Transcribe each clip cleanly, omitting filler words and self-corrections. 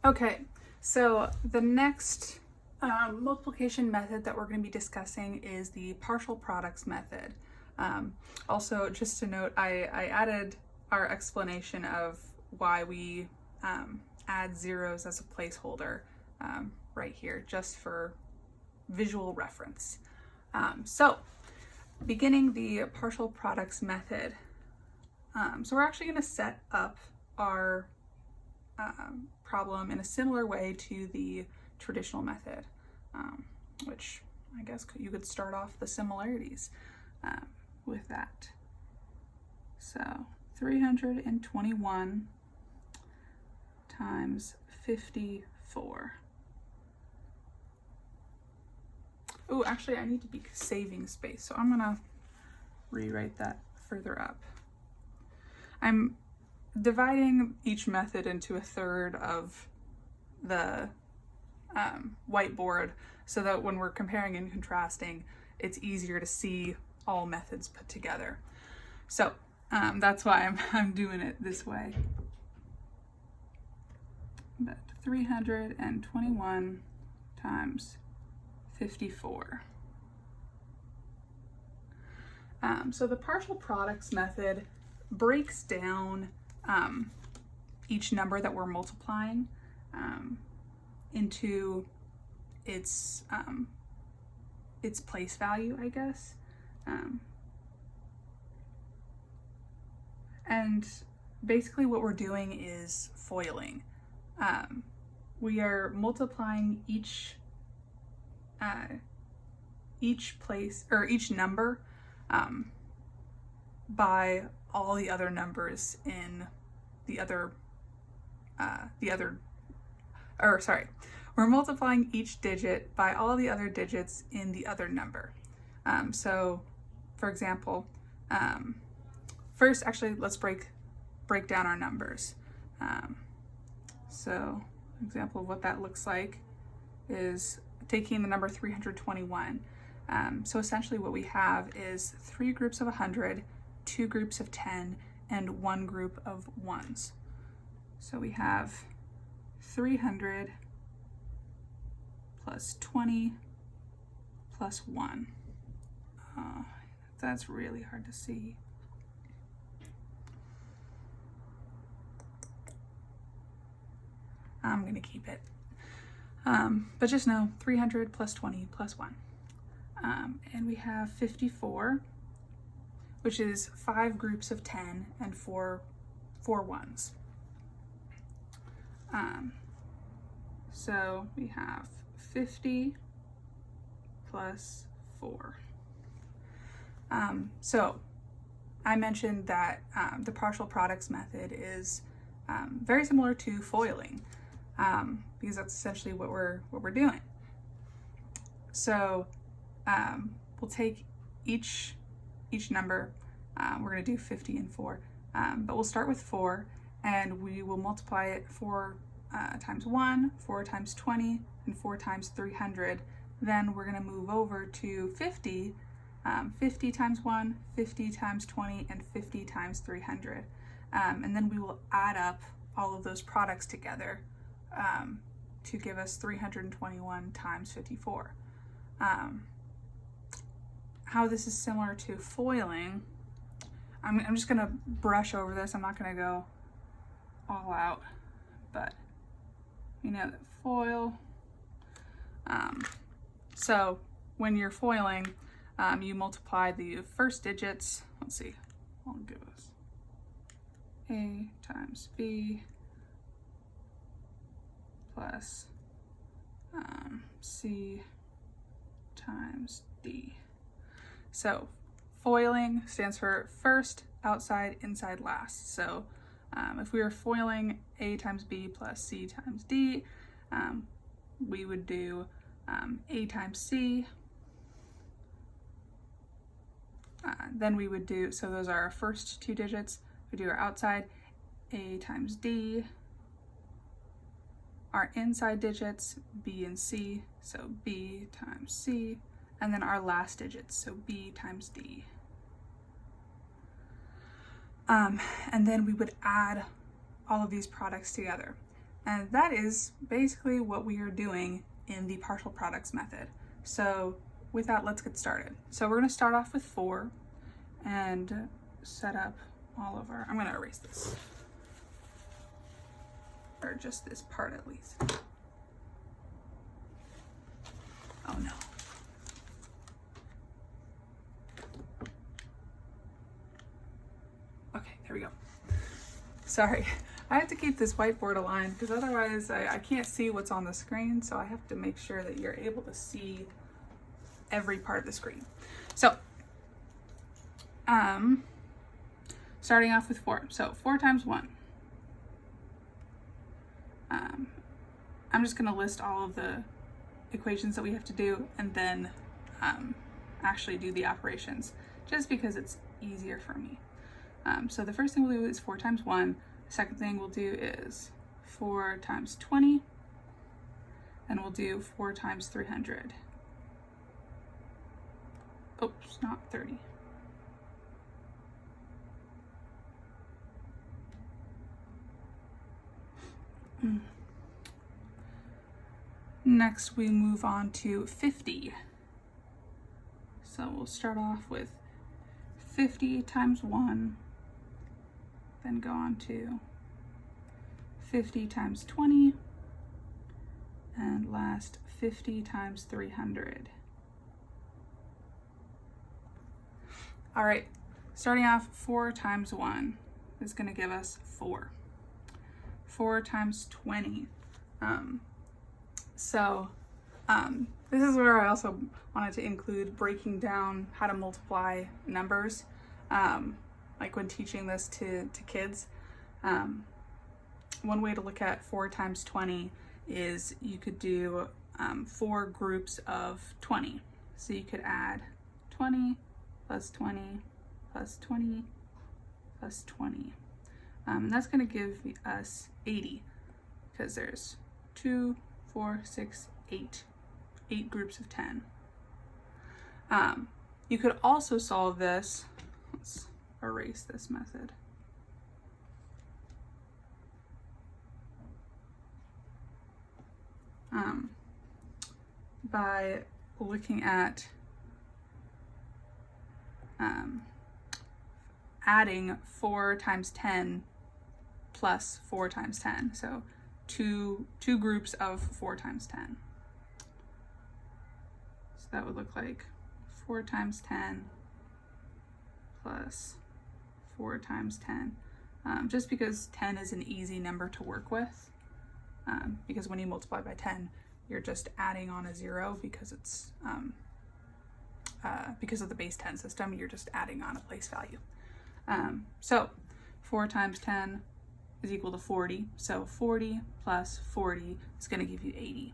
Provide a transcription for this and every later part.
Okay, so the next multiplication method that we're going to be discussing is the partial products method. Also, just to note, I added our explanation of why we add zeros as a placeholder right here, just for visual reference. So, beginning the partial products method. So we're actually going to set up our problem in a similar way to the traditional method, which I guess you could start off the similarities with that. So 321 times 54. Oh, actually I need to be saving space, so I'm gonna rewrite that further up. I'm dividing each method into a third of the whiteboard so that when we're comparing and contrasting, it's easier to see all methods put together. So that's why I'm doing it this way. But 321 times 54. So the partial products method breaks down each number that we're multiplying into its place value, I guess. And basically what we're doing is foiling. We are multiplying each place or each number by all the other numbers in we're multiplying each digit by all the other digits in the other number. So for example, first actually let's break down our numbers. So an example of what that looks like is taking the number 321. So essentially what we have is 3 groups of 100, 2 groups of 10, and 1 group of ones. So we have 300 plus 20 plus 1. That's really hard to see. I'm going to keep it. But just know 300 plus 20 plus 1. And we have 54, which is 5 groups of 10 and 4 ones. So we have 50 plus 4. So I mentioned that the partial products method is very similar to foiling, because that's essentially what we're doing. So we'll take each number. We're going to do 50 and 4, but we'll start with 4, and we will multiply it 4 times 1, 4 times 20, and 4 times 300. Then we're going to move over to 50, 50 times 1, 50 times 20, and 50 times 300. And then we will add up all of those products together to give us 321 times 54. How this is similar to foiling, I'm just going to brush over this. I'm not going to go all out, but you know that foil. So when you're foiling, you multiply the first digits. Let's see, I'll give us A times B plus C times D. So foiling stands for first, outside, inside, last. So if we were foiling A times B plus C times D, we would do A times C. Then we would do, so those are our first 2 digits. We do our outside, A times D. Our inside digits, B and C, so B times C. And then our last digits, so B times D. And then we would add all of these products together. And that is basically what we are doing in the partial products method. So with that, let's get started. So we're going to start off with 4 and set up all of our, I'm going to erase this, or just this part at least. Oh no. Okay, there we go. Sorry, I have to keep this whiteboard aligned because otherwise I can't see what's on the screen, so I have to make sure that you're able to see every part of the screen. So, starting off with 4. So 4 times 1. I'm just going to list all of the equations that we have to do and then actually do the operations, just because it's easier for me. So the first thing we'll do is 4 times 1. The second thing we'll do is 4 times 20, and we'll do 4 times 300. Oops, not 30. Next, we move on to 50. So we'll start off with 50 times 1, then go on to 50 times 20, and last 50 times 300. All right, starting off, 4 times 1 is going to give us 4. 4 times 20. This is where I also wanted to include breaking down how to multiply numbers, like when teaching this to kids. One way to look at 4 times 20 is you could do 4 groups of 20. So you could add 20 plus 20 plus 20 plus 20. And that's going to give us 80, because there's 2, 4, 6, 8 groups of 10. You could also solve this, let's erase this method. By looking at adding 4 times 10 plus 4 times 10. So two groups of 4 times 10. So that would look like 4 times 10 plus 4 times 10. Just because 10 is an easy number to work with, because when you multiply by 10, you're just adding on a 0 because it's because of the base 10 system, you're just adding on a place value. So 4 times 10 is equal to 40. So 40 plus 40 is going to give you 80.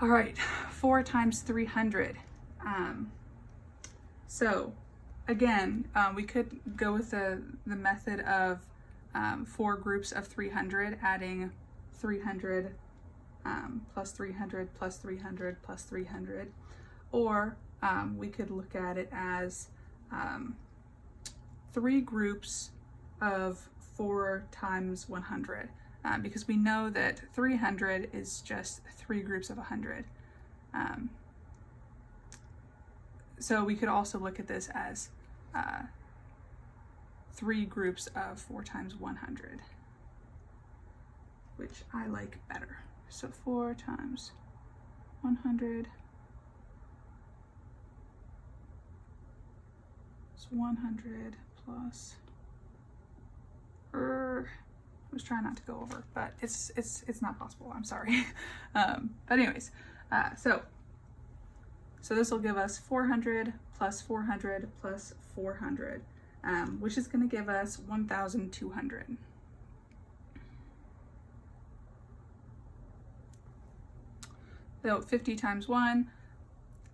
All right, 4 times 300. So again, we could go with the method of 4 groups of 300, adding 300 plus 300 plus 300 plus 300, or we could look at it as 3 groups of 4 times 100, because we know that 300 is just 3 groups of 100. So we could also look at this as 3 groups of 4 times 100, which I like better. So 4 times 100 is 100 plus, I was trying not to go over, but it's not possible, I'm sorry. But anyways, so this will give us 400 plus 400 plus 400, which is going to give us 1,200. So 50 times 1,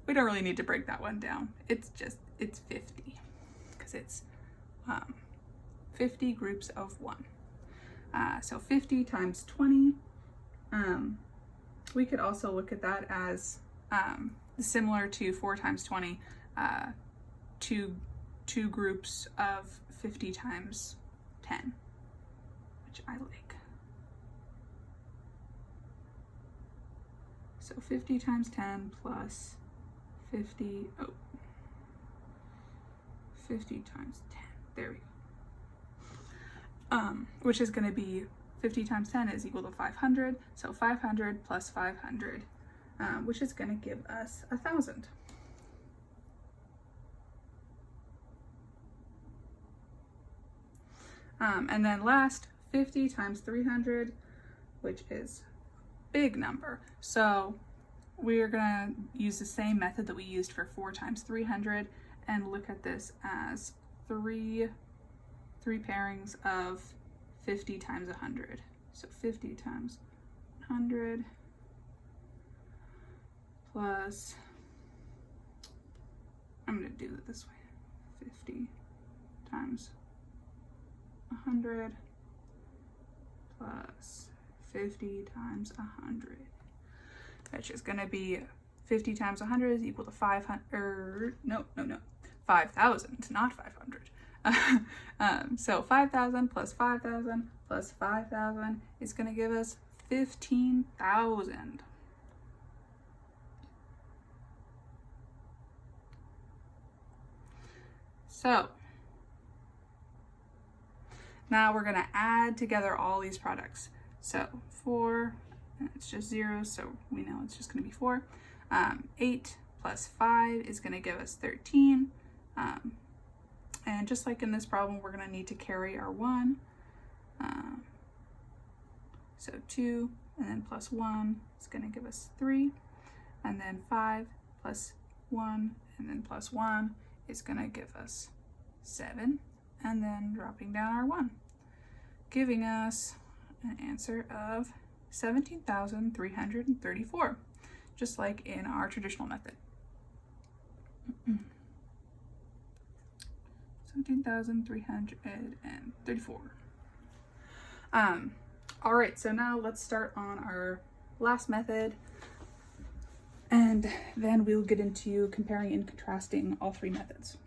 we don't really need to break that one down. It's 50, because it's 50 groups of 1. So 50 times 20, we could also look at that as similar to 4 times 20, two groups of 50 times 10, which I like. So 50 times 10 plus 50, 50 times 10, there we go. Which is going to be 50 times 10 is equal to 500, so 500 plus 500, which is going to give us 1,000. And then last, 50 times 300, which is a big number. So we're gonna use the same method that we used for 4 times 300 and look at this as three pairings of 50 times 100. So 50 times 100 plus, I'm gonna do it this way, 50 times 100 plus 50 times 100, which is going to be 50 times 100 is equal to 500, no, 5,000, not 500. So 5,000 plus 5,000 plus 5,000 is going to give us 15,000. So now we're going to add together all these products. So 4, and it's just zeros, so we know it's just going to be 4. 8 plus 5 is going to give us 13. And just like in this problem, we're going to need to carry our 1. So 2, and then plus 1 is going to give us 3. And then 5 plus 1, and then plus 1 is going to give us 7. And then dropping down our 1, giving us an answer of 17,334, just like in our traditional method. 17,334. All right, so now let's start on our last method, and then we'll get into comparing and contrasting all 3 methods.